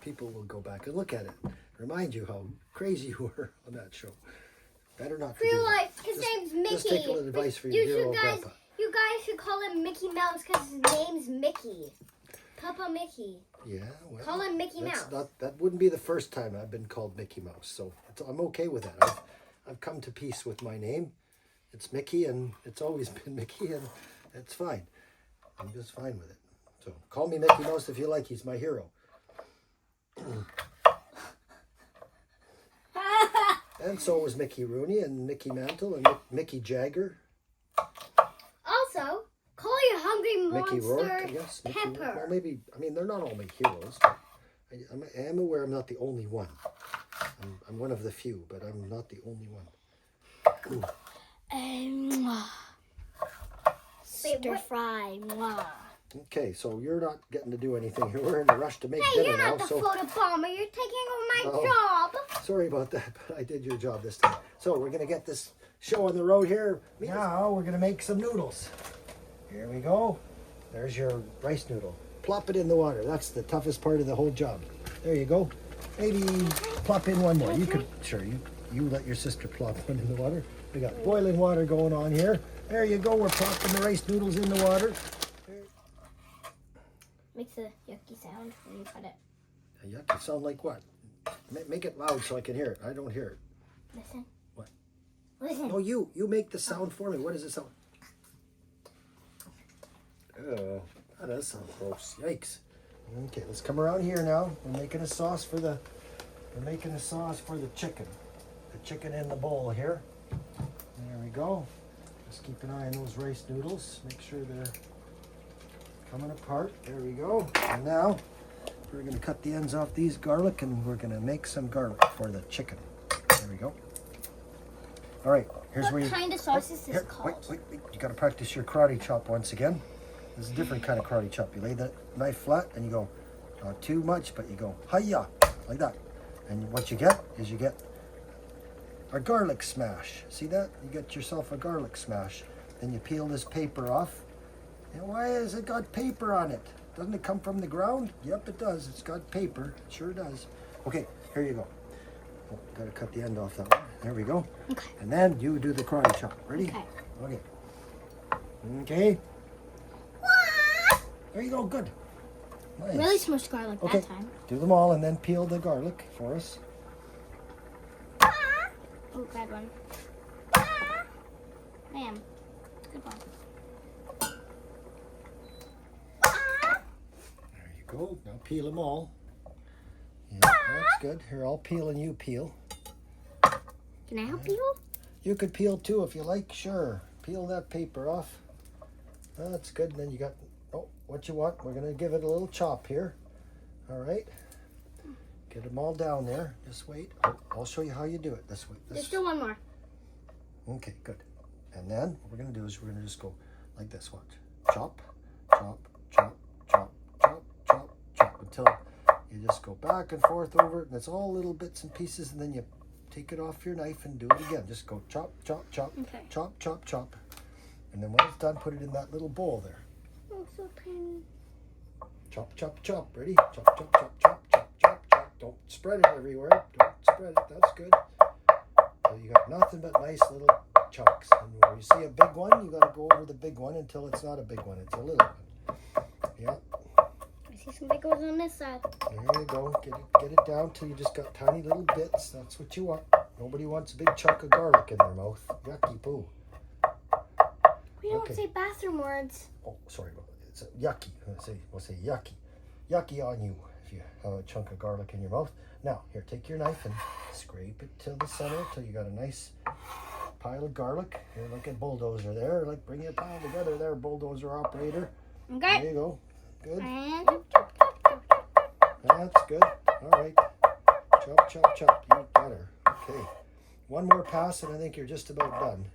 People will go back and look at it. Remind you how crazy you were on that show. Better not to do
Real
that.
life, his name's Mickey.
Just take a little advice for
You
your dear
should
old
guys,
grandpa.
you guys should call him Mickey Mouse because his name's Mickey. Papa Mickey.
Yeah, well,
Call him Mickey Mouse.
That wouldn't be the first time I've been called Mickey Mouse, so I'm okay with that. I've come to peace with my name. It's Mickey, and it's always been Mickey, and it's fine. I'm just fine with it. So call me Mickey Mouse if you like. He's my hero. And so was Mickey Rooney and Mickey Mantle and Mickey Jagger.
Also, call your hungry
Mickey
monster
Rourke, yes. Mickey Rourke.
Pepper.
Well, maybe, they're not all my heroes. But I am aware I'm not the only one. I'm one of the few, but I'm not the only one.
Stir fry. Mwah.
Okay, so you're not getting to do anything here. We're in a rush to make
Hey,
dinner
you're
now.
not the
So
photo bomber. You're taking over my job.
sorry about that, but I did your job this time. So we're going to get this show on the road here. Now we're going to make some noodles. Here we go. There's your rice noodle. Plop it in the water. That's the toughest part of the whole job. There you go. Maybe plop in one more. You could, sure, you let your sister plop one in the water. We got boiling water going on here. There you go. We're plopping the rice noodles in the water.
Makes a yucky sound when you cut it.
A yucky sound like what? Make it loud so I can hear it. I don't hear it.
Listen.
What?
Listen.
No, you make the sound for me. What does it sound? Oh, that does sound gross. Yikes. Okay, let's come around here now. We're making a sauce for the chicken. The chicken in the bowl here. There we go. Just keep an eye on those rice noodles. Make sure they're coming apart. There we go. And now we're going to cut the ends off these garlic, and we're going to make some garlic for the chicken. There we go. All right, here's where you...
What kind of sauce is this
Here,
called?
wait. You got to practice your karate chop once again. This is a different kind of karate chop. You lay the knife flat and you go, not too much, but you go, hi-ya, like that. And what you get is you get a garlic smash. See that? You get yourself a garlic smash. Then you peel this paper off. And why has it got paper on it? Doesn't it come from the ground? Yep, it does. It's got paper. It sure does. Okay, here you go. Oh, got to cut the end off that one. There we go.
Okay.
And then you do the karate chop. Ready?
Okay.
Okay. Okay. There you go. Good. Nice.
Really smushed garlic
Okay.
that time.
Do them all and then peel the garlic for us.
Oh, bad one. Ma'am. Good one.
There you go. Now peel them all. Yeah, that's good. Here, I'll peel and you peel.
Can I help you?
You could peel too if you like. Sure. peel that paper off. That's good. And then you got, oh, what you want. We're going to give it a little chop here. All right. Get them all down there. Just wait. I'll show you how you do it. This way.
There's still one more.
Okay, good. And then what we're going to do is we're going to just go like this. Watch. Chop, chop, chop, chop, chop, chop, chop, until you just go back and forth over it. And it's all little bits and pieces. And then you take it off your knife and do it again. Just go chop, chop, chop,
Okay.
chop, chop, chop. And then when it's done, put it in that little bowl there.
Oh, so tiny.
Chop, chop, chop. Ready? Chop, chop, chop, chop, chop, chop, chop. Don't spread it everywhere. Don't spread it. That's good. So you got nothing but nice little chunks. And when you see a big one, you got to go over the big one until it's not a big one. It's a little one. Yeah.
I see some big ones on this side.
There you go. Get it down till you just got tiny little bits. That's what you want. Nobody wants a big chunk of garlic in their mouth. Yucky poo.
We don't
Okay.
say bathroom words.
Oh, sorry. It's yucky. We'll say yucky. Yucky on you if you have a chunk of garlic in your mouth. Now, here, take your knife and scrape it to the center till you got a nice pile of garlic. You're like a bulldozer there. Like, bring your pile together there, bulldozer operator.
Okay.
There you go. Good.
And
That's good. All right. Chop, chop, chop. You got her. Okay. One more pass and I think you're just about done.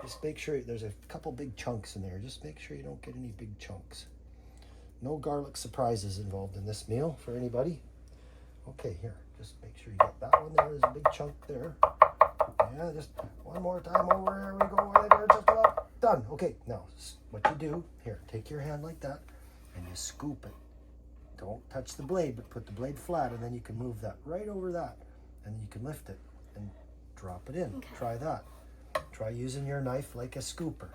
Just make sure there's a couple big chunks in there. Just make sure you don't get any big chunks. No garlic surprises involved in this meal for anybody. Okay, here. Just make sure you get that one there. There's a big chunk there. Yeah, just one more time over. There we go. We're just about done. Okay, now what you do, here, take your hand like that and you scoop it. Don't touch the blade, but put the blade flat, and then you can move that right over that. And then you can lift it and drop it in.
Okay.
Try that. Try using your knife like a scooper.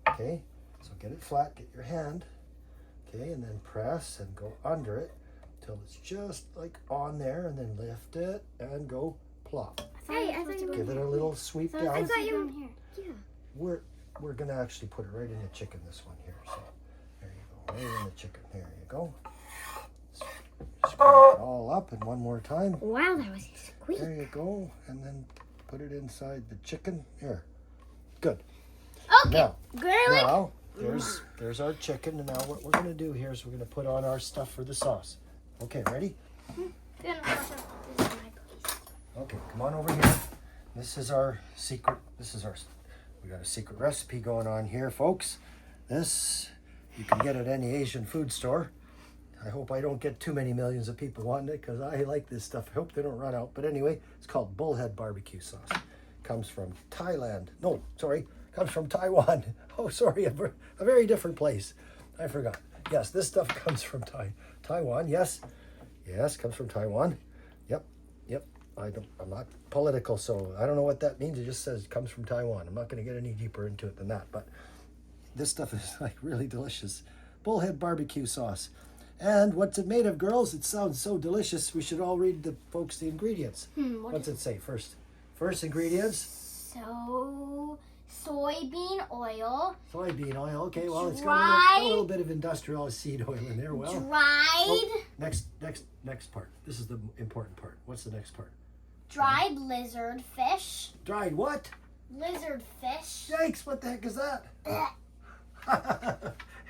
Okay, so get it flat, get your hand. Okay, and then press and go under it till it's just like on there, and then lift it and go plop.
hey, I thought you were
Give it a little sweep
I
down.
thought you were here. Yeah.
We're gonna actually put it right in the chicken, this one here. So there you go, right in the chicken. There you go. Scrape it all up, and one more time.
Wow, that was squeak.
There you go, and then put it inside the chicken. Here, good.
Okay.
Now,
Garlic.
now there's our chicken, and now what we're gonna do here is we're gonna put on our stuff for the sauce. Okay, ready?
This is my place.
Okay, come on over here. This is our secret. We got a secret recipe going on here, folks. This you can get at any Asian food store. I hope I don't get too many millions of people wanting it because I like this stuff. I hope they don't run out. But anyway, it's called bullhead barbecue sauce. Comes from Thailand. No, sorry, comes from Taiwan. Oh, sorry, a very different place. I forgot. Yes, this stuff comes from Taiwan. Yes, comes from Taiwan. Yep. I'm not political, so I don't know what that means. It just says it comes from Taiwan. I'm not going to get any deeper into it than that. But this stuff is like really delicious. Bullhead barbecue sauce. And what's it made of, girls? It sounds so delicious. We should all read the ingredients. What's it say first? First ingredients.
So, soybean oil.
Soybean oil. Okay, well, it's got
Dried.
a little bit of industrial seed oil in there. Well,
Dried.
next part. This is the important part. What's the next part?
Dried lizard fish.
Dried what?
Lizard fish.
Yikes! What the heck is that?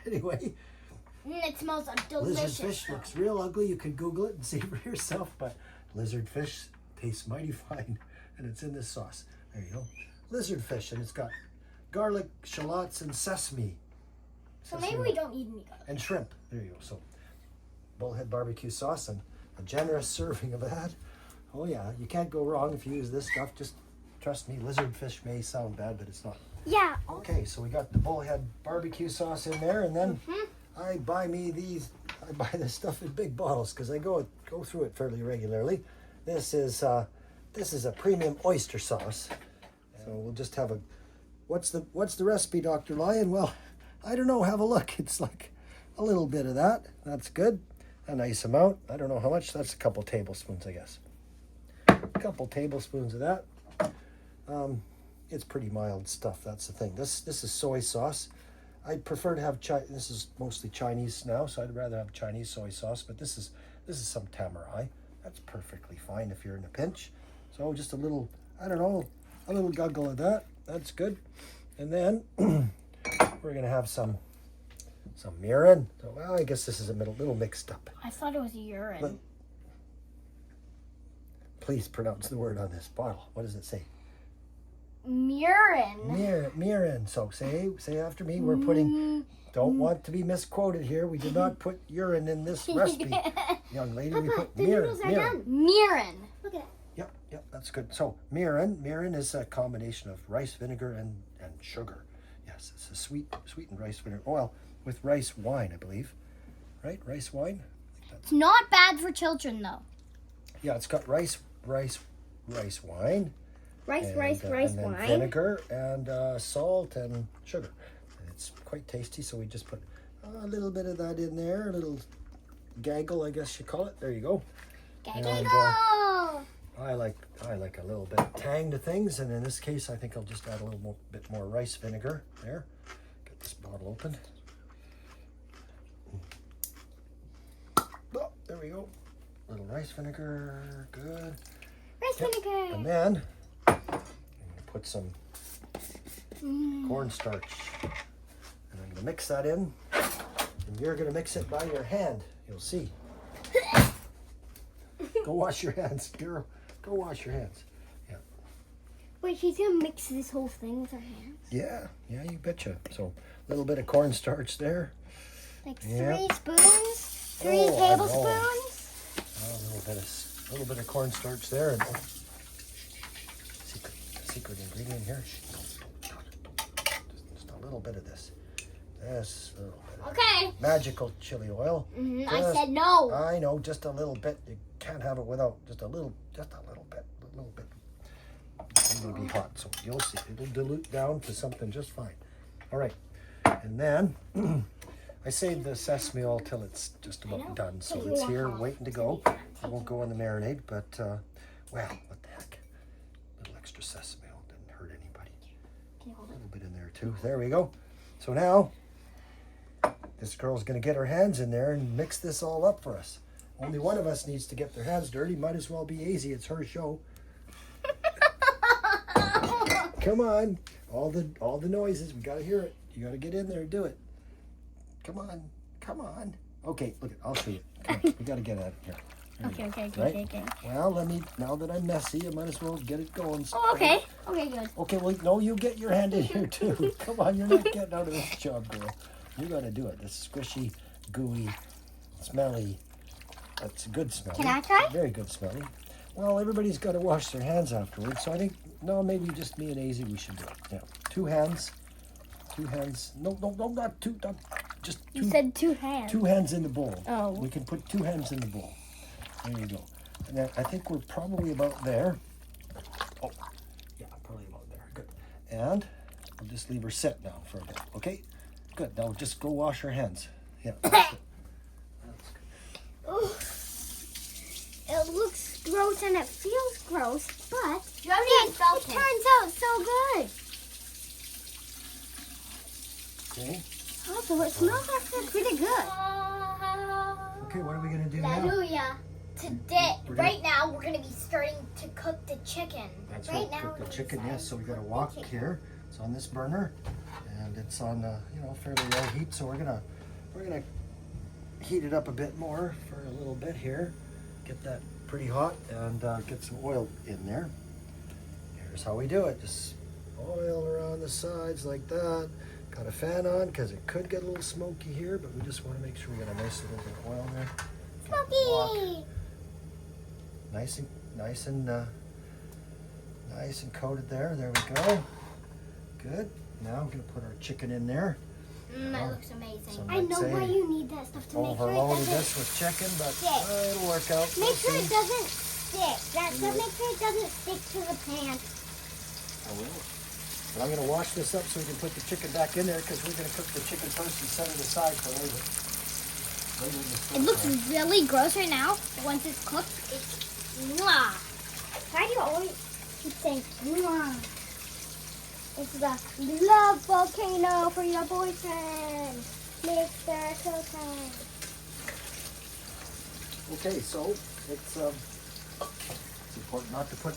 Anyway,
It smells delicious.
lizard fish looks real ugly. You could Google it and see for yourself. But lizard fish tastes mighty fine, and it's in this sauce. There you go. Lizard fish, and it's got garlic, shallots, and sesame.
So maybe we don't need any garlic.
And shrimp. There you go. So, bullhead barbecue sauce and a generous serving of that. Oh yeah, you can't go wrong if you use this stuff. Just trust me, lizard fish may sound bad, but it's not.
Yeah.
Okay, so we got the bullhead barbecue sauce in there, and then I buy this stuff in big bottles because I go through it fairly regularly. This is a premium oyster sauce. So we'll just have what's the recipe, Dr. Lyon? Well, I don't know. Have a look. It's like a little bit of that. That's good. A nice amount. I don't know how much. That's a couple tablespoons, I guess. A couple tablespoons of that. It's pretty mild stuff. That's the thing. This is soy sauce. I'd prefer to have this is mostly Chinese now, so I'd rather have Chinese soy sauce. But this is some tamarai. That's perfectly fine if you're in a pinch. So just a little, I don't know, a little guggle of that. That's good. And then we're gonna have some mirin. So, well, I guess this is a little mixed up.
I thought it was urine.
But please pronounce the word on this bottle. What does it say?
Mirin.
Mirin. So say after me. We're putting. Don't want to be misquoted here. We did not put urine in this recipe, young lady. We put
The
mirin.
noodles are done. Mirin. Look at that.
Yep, that's good. So mirin is a combination of rice vinegar and sugar. Yes, it's a sweetened rice vinegar. Oh, well, with rice wine, I believe. Right, rice wine.
It's not bad for children though.
Yeah, it's got rice wine.
Rice
and then
wine.
vinegar and salt and sugar. And it's quite tasty, so we just put a little bit of that in there, a little gaggle, I guess you call it. There you go.
Gaggle.
And, I like a little bit of tang to things, and in this case, I think I'll just add a little bit more rice vinegar. There, get this bottle open. Oh, there we go. Little rice vinegar, good.
Rice vinegar.
And then I'm gonna put some cornstarch, and I'm gonna mix that in, and you're gonna mix it by your hand. You'll see. Go wash your hands, girl. Go wash your hands. Yeah.
Wait, she's gonna mix this whole thing with her hands?
Yeah, you betcha. So a little bit of cornstarch there.
Like
Yeah.
3 spoons? 3
Oh, I know.
tablespoons?
A little bit of cornstarch there, and secret ingredient here. Just a little bit of this. This little bit.
Okay.
Magical chili oil.
I said no.
I know, just a little bit. You can't have it without just a little bit. It's going to be hot, so you'll see. It'll dilute down to something just fine. All right, and then I saved the sesame oil till it's just about done, so it's here waiting to go. It won't go in the marinade, but well, what the heck? A little extra sesame oil didn't hurt anybody.
Can you hold
A
it?
little bit in there too. There we go. So now this girl's going to get her hands in there and mix this all up for us. Only one of us needs to get their hands dirty. Might as well be Aisy. It's her show. Come on. All the noises. We got to hear it. You got to get in there and do it. Come on. Okay, look, I'll show you. Come on. We got to get at it here.
Okay.
Well, now that I'm messy, I might as well get it going.
Oh, okay. Okay, good.
Okay, well, no, you get your hand in here too. Come on, you're not getting out of this job, girl. You got to do it. This squishy, gooey, smelly. That's good smelling.
Can I try?
Very good smelling. Well, everybody's got to wash their hands afterwards, so I think, no, maybe just me and Aisy, we should do it. Yeah, 2 hands. 2 hands. No, not 2. Just 2.
You said 2 hands.
2 hands in the bowl.
Oh.
We can put 2 hands in the bowl. There you go. And then I think we're probably about there. Oh, yeah, probably about there. Good. And we'll just leave her sit now for a bit. Okay? Good. Now just go wash her hands. Yeah. That's good.
Ooh. It looks gross and it feels gross, but it turns out so good.
Okay.
Also, it smells actually pretty good.
Okay, what are we going to do now?
Hallelujah. Today, right now, we're going to be starting to cook the chicken.
That's
right
right.
now,
Cook the chicken, yes. So we got a wok here. It's on this burner, and it's on fairly low heat. So we're gonna heat it up a bit more for a little bit here. Get that pretty hot and get some oil in there. Here's how we do it. Just oil around the sides like that. Got a fan on because it could get a little smoky here, but we just want to make sure we got a nice little bit of oil there.
Smoky!
Nice and coated there. There we go. Good. Now I'm gonna put our chicken in there.
That looks amazing.
Some
I
might
know
say
why you need that stuff to make sure it
overloaded
doesn't
this with chicken, but
stick.
it'll work out.
Make
We'll
sure it
see.
doesn't stick. Make sure it doesn't stick to the pan.
I will. But I'm gonna wash this up so we can put the chicken back in there because we're gonna cook the chicken first and set it aside for later.
It looks really gross right now. But once it's cooked, it's mwah. Why do you always keep saying mwah? It's the love volcano for your boyfriend, Mr. Cocaine.
Okay, so it's important not to put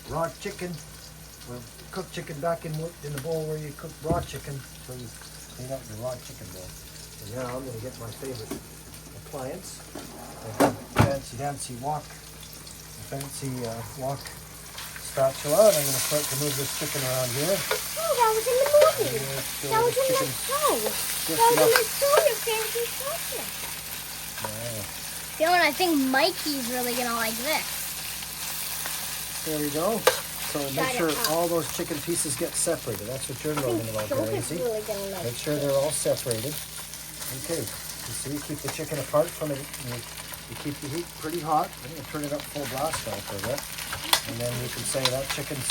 raw chicken for cooked chicken back in the bowl where you cook raw chicken, so you clean out your raw chicken bowl. And now I'm going to get my favorite appliance, a fancy wok spatula, and I'm going to start to move this chicken around here.
Oh, that was in the movie. That was in the show. That was in the show, your fancy chicken. Dylan, I think Mikey's really gonna like this.
There we go. So make sure all those chicken pieces get separated. That's what you're learning about there, Aisy.
Really gonna like
Make sure they're all separated. Okay, you see, keep the chicken apart from it. You keep the heat pretty hot. I'm going to turn it up full blast now for a bit. And then you can say that chicken's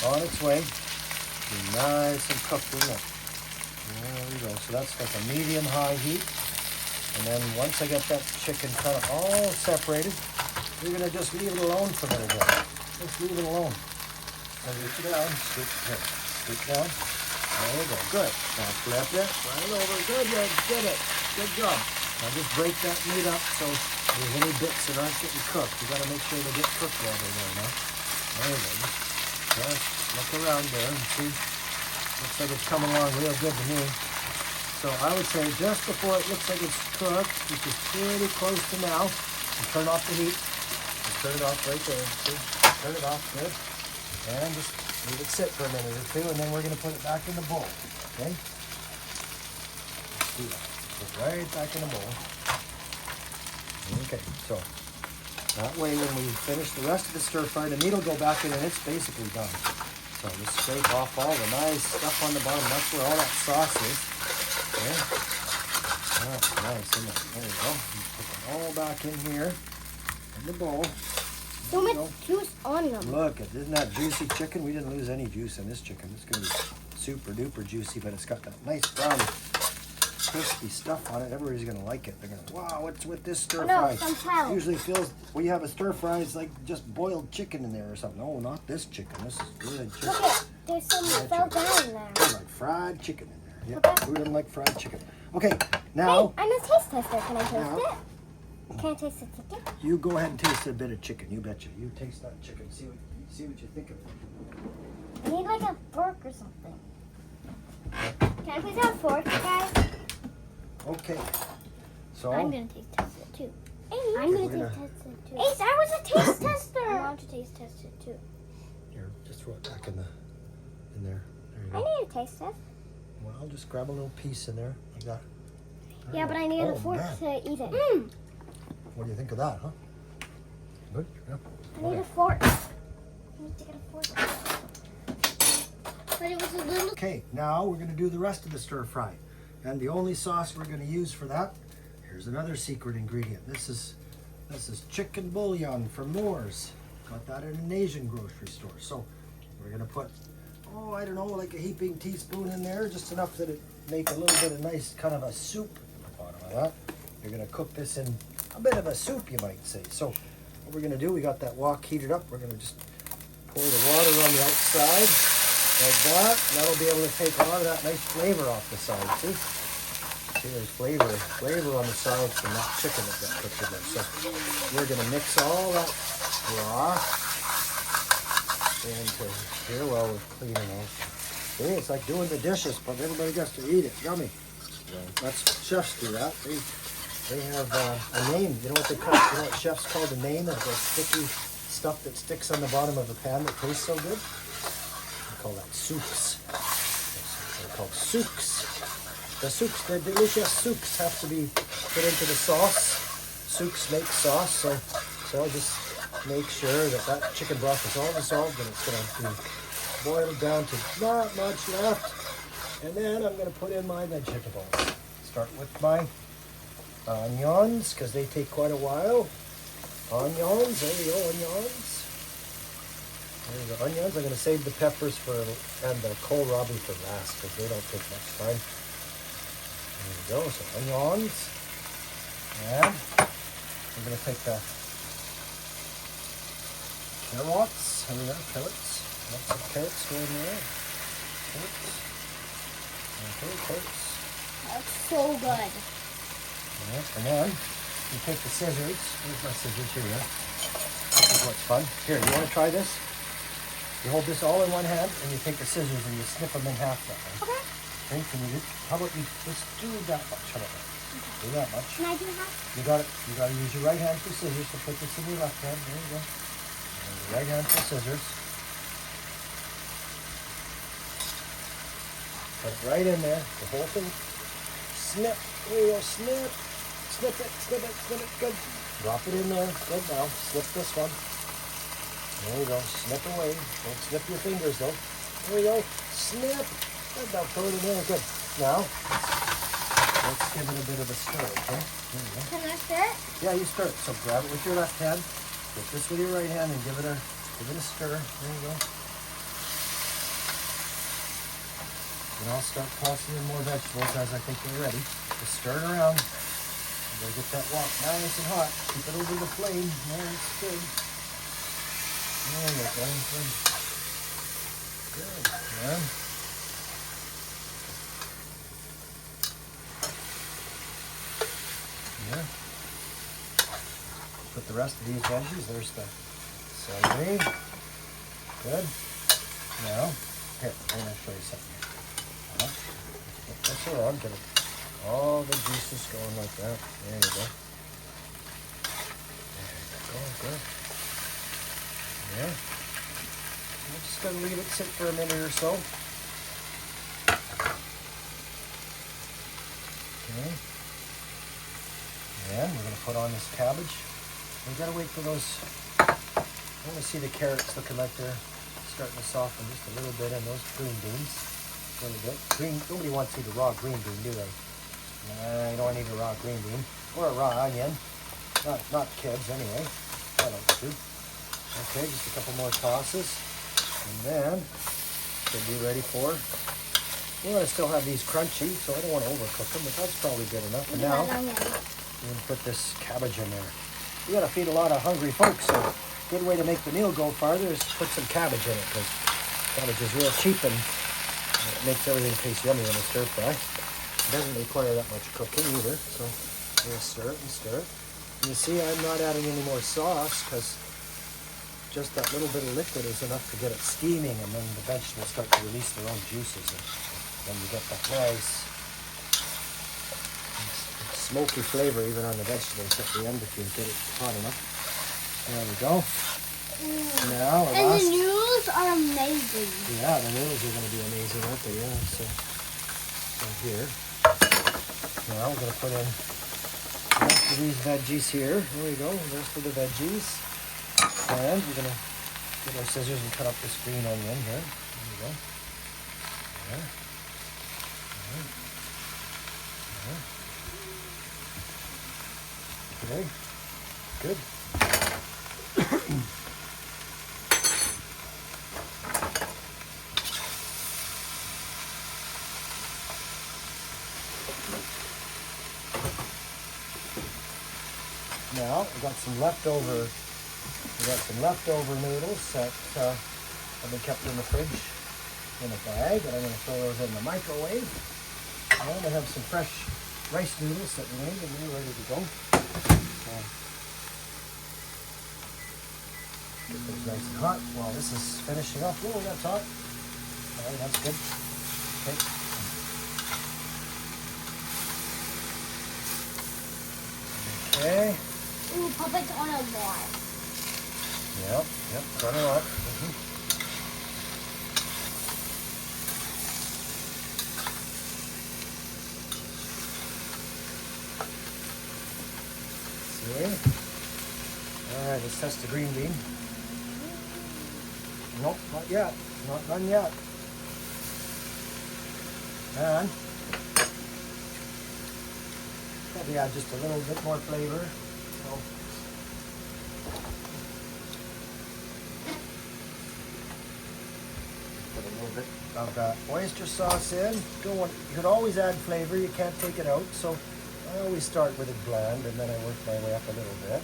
on its way. Be nice and cooked in it. There we go. So that's like a medium-high heat. And then once I get that chicken kind of all separated, you're going to just leave it alone for a little bit. Just leave it alone. And reach it down. Scoop down. There we go. Good. Now flip it. Right over. Good. You did it. Good job. Now just break that meat up so there's any bits that aren't getting cooked. You got to make sure they get cooked while they're there now. There you go. Just look around there and see. Looks like it's coming along real good to me. So I would say just before it looks like it's cooked, which is pretty close to now, you turn off the heat. You turn it off right there. See? Turn it off, good. And just leave it sit for a minute or two, and then we're going to put it back in the bowl. Okay? Let's do that. Put it right back in the bowl. Okay, so that way when we finish the rest of the stir fry, the meat will go back in and it's basically done. So just scrape off all the nice stuff on the bottom. That's where all that sauce is. Okay. That's nice, isn't it? There we go. Put them all back in here in the bowl.
So much juice on them.
Look, isn't that juicy chicken? We didn't lose any juice in this chicken. It's going to be super duper juicy, but it's got that nice brown, crispy stuff on it. Everybody's going to like it. They're going to, wow, what's with this stir fry? Usually feels, when you have a stir fry, it's like just boiled chicken in there or something. No, not this chicken. This is good chicken.
Look at, there's some that fell down there.
There's like fried chicken in there. Yeah, who doesn't like fried chicken? Okay, now.
Hey, I'm a taste tester. Can I taste it? Can I taste the chicken?
You go ahead and taste a bit of chicken. You betcha. You taste that chicken. See what you think of it.
I need like a fork or something. Can I please have a fork, guys?
Okay. So
I'm gonna taste test it too. I'm gonna taste test it too. Ace, I was a taste tester. I want to taste test it too.
Here, just throw it back in there. There you
I
go.
need a taste test.
Well, I'll just grab a little piece in there like that.
Yeah, but I need a fork to eat it.
What do you think of that, huh? Good? Yeah.
I need a fork. I need to get a fork. But it was a little...
Okay, now we're going to do the rest of the stir fry. And the only sauce we're going to use for that, here's another secret ingredient. This is chicken bouillon from Moore's. Got that at an Asian grocery store. So we're going to put, I don't know, like a heaping teaspoon in there, just enough that it make a little bit of nice kind of a soup at the bottom of that. You're going to cook this in a bit of a soup, you might say. So what we're going to do, we got that wok heated up. We're going to just pour the water on the outside like that. That'll be able to take a lot of that nice flavor off the side, see? See, there's flavor on the sides from that chicken that got cooked in there. So we're going to mix all that raw into here while we're cleaning off. See, it's like doing the dishes, but everybody gets to eat it. Yummy. That's chefs do that. They have a name. You know what they call? You know what chefs call the name of the sticky stuff that sticks on the bottom of a pan that tastes so good? They call that souks. They're called souks. The delicious souks have to be put into the sauce. Souks make sauce, so I'll just make sure that chicken broth is all dissolved and it's going to be boiled down to not much left. And then I'm going to put in my vegetables. Start with my onions, because they take quite a while. Onions, there we go, onions. There's the onions. I'm going to save the peppers and the kohlrabi for last, because they don't take much time. There we go, so onions. And we're going to take the carrots. Here we go, carrots. Lots of carrots going there. Carrots. Okay, carrots.
That's so good.
Yeah, and then you take the scissors. Where's my scissors? Here we go. This is what's fun. Here, you want to try this? You hold this all in one hand, and you take the scissors and you snip them in half that way.
Okay.
Okay, can you how about you just do that much? How about that? Do that much.
Can I do half?
You got it. You got to use your right hand for scissors to put this in your left hand. There you go. And your right hand for scissors. Put it right in there. The whole thing. Snip. There you go. Snip. Snip it. Snip it. Snip it. Good. Drop it in there. Good. Now snip this one. There you go. Snip away. Don't snip your fingers though. There you go. Snip. Good. Now throw it in there. Good. Now let's give it a bit of a stir. Okay. There you go.
Can I stir it?
Yeah, you stir it. So grab it with your left hand, get this with your right hand, and give it a stir. There you go. And I'll start tossing in more vegetables as I think they're ready. Just stir it around. You gotta get that wok nice and hot. Keep it over the flame. There, it's good. There you go. Good. Good. Yeah. Yeah. Put the rest of these veggies. There's the celery. Good. Now, here, I'm going to show you something. Put this around. Get all the juices going like that. There you go. There you go. Good. Yeah. I'm just going to leave it sit for a minute or so. Okay. And we're going to put on this cabbage. We've got to wait for those. I want to see the carrots looking like they're starting to soften just a little bit, and those green beans. A little bit. Green. Nobody wants to eat a raw green bean, do they? Nah, you don't need a raw green bean or a raw onion. Not kids anyway. I like to. Okay, just a couple more tosses, and then should be ready for. We want to still have these crunchy, so I don't want to overcook them, but that's probably good enough. And now. We're going to put this cabbage in there. We got to feed a lot of hungry folks, so a good way to make the meal go farther is to put some cabbage in it, because cabbage is real cheap and it makes everything taste yummy in a stir fry. It doesn't require that much cooking either, so we'll stir it and stir it. And you see, I'm not adding any more sauce, because just that little bit of liquid is enough to get it steaming, and then the vegetables start to release their own juices, and then you get that nice smoky flavor even on the vegetables at the end if you get it hot enough. There we go. Now,
and the noodles are amazing.
Yeah, the noodles are going to be amazing, aren't they? Yeah. So here. Now we're going to put in the rest of these veggies here. There we go. The rest of the veggies. And we're going to get our scissors and cut up this green onion here. There we go. There. There. There. Okay, good. Now we got some leftover noodles that have been kept in the fridge in a bag, and I'm going to throw those in the microwave. And I have some fresh rice noodles that we made, and they're ready to go. So, get those nice and hot while this is finishing up. Oh, that's hot. All right, that's good. Okay. Okay.
Ooh, pop it on a lot.
Yep, done a lot. All right, let's test the green bean. Nope, not yet. Not done yet. And probably add just a little bit more flavor. So, put a little bit of oyster sauce in. You could always add flavor. You can't take it out. So I always start with it bland, and then I work my way up a little bit.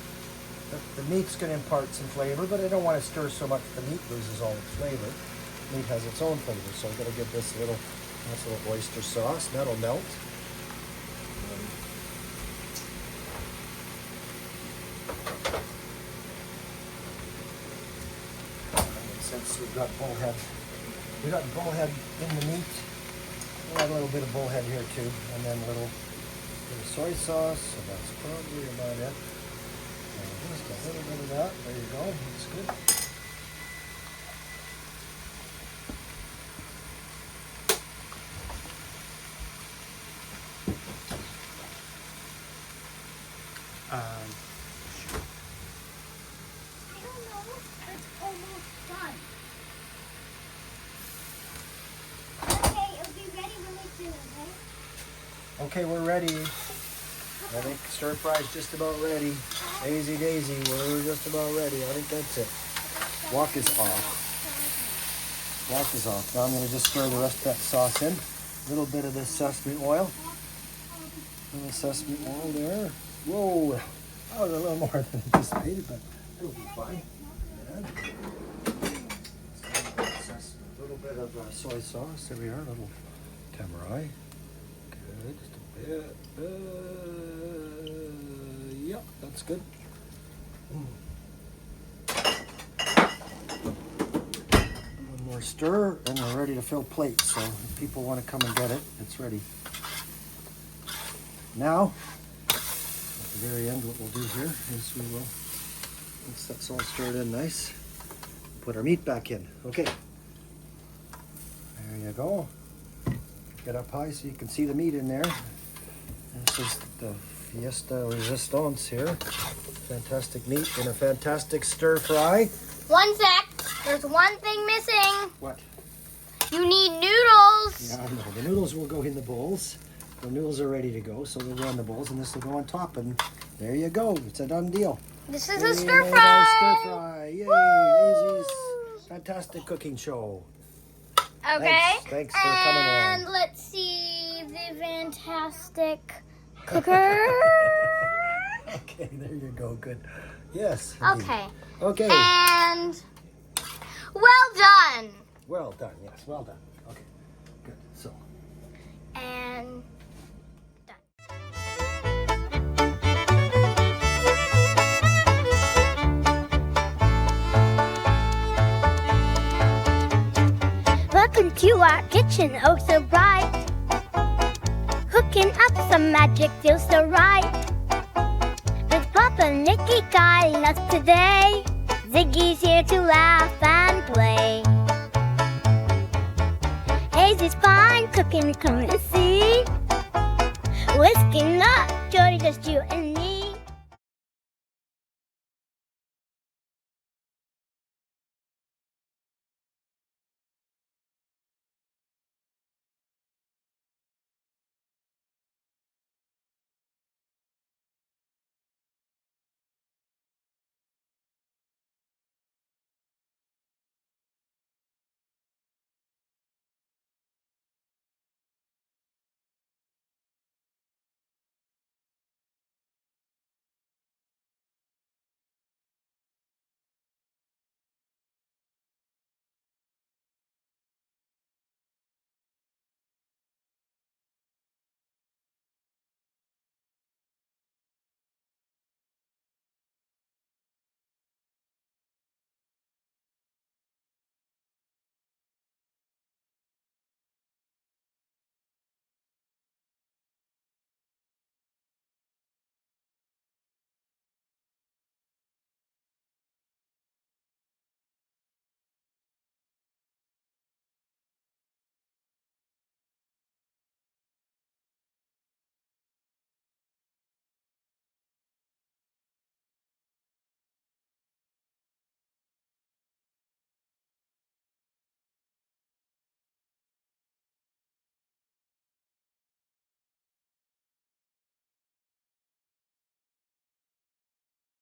The meat's going to impart some flavor, but I don't want to stir so much the meat loses all its flavor. Meat has its own flavor, so I'm going to give this a little oyster sauce. That'll melt. And since meats. We've got bullhead. We got bullhead in the meat. We'll have a little bit of bullhead here too, and then a little bit of soy sauce. So that's probably about it. And just a little bit of that. There you go. That's good.
I don't know. It's almost done. Okay, it'll be ready when we do, okay?
Okay, we're ready. I think stir fry's just about ready. Aisy daisy, we're just about ready. I think that's it. Wok is off. Wok is off. Now I'm going to just stir the rest of that sauce in. A little bit of this sesame oil. A little sesame oil there. Whoa, that was a little more than anticipated, but it'll be fine. And a little bit of soy sauce. There we are, a little tamari. Good, just a bit. Yep, that's good. One more stir, and we're ready to fill plates. So if people want to come and get it, it's ready. Now, at the very end, what we'll do here is we will, once that's all stirred in nice, put our meat back in. Okay. There you go. Get up high so you can see the meat in there. This is the Fiesta Resistance here. Fantastic meat in a fantastic stir fry.
1 sec. There's one thing missing.
What?
You need noodles.
Yeah, I know. The noodles will go in the bowls. The noodles are ready to go, so they'll go in the bowls, and this will go on top, and there you go. It's a done deal.
This is
We
a stir
made
fry.
our Stir fry. Yay! Aisy's fantastic cooking show.
Okay.
Thanks for coming
And
along.
let's see the fantastic cooker.
Okay, there you go. Good. Yes. indeed.
Okay.
Okay.
And well done.
Well done. Yes, well done. Okay. Good. So.
And welcome to our kitchen, oh so bright. Cooking up some magic feels so right. With Papa Mickey guiding us today. Ziggy's here to laugh and play. Aisy's fine cooking, come and see. Whisking up, Jody, just you and me.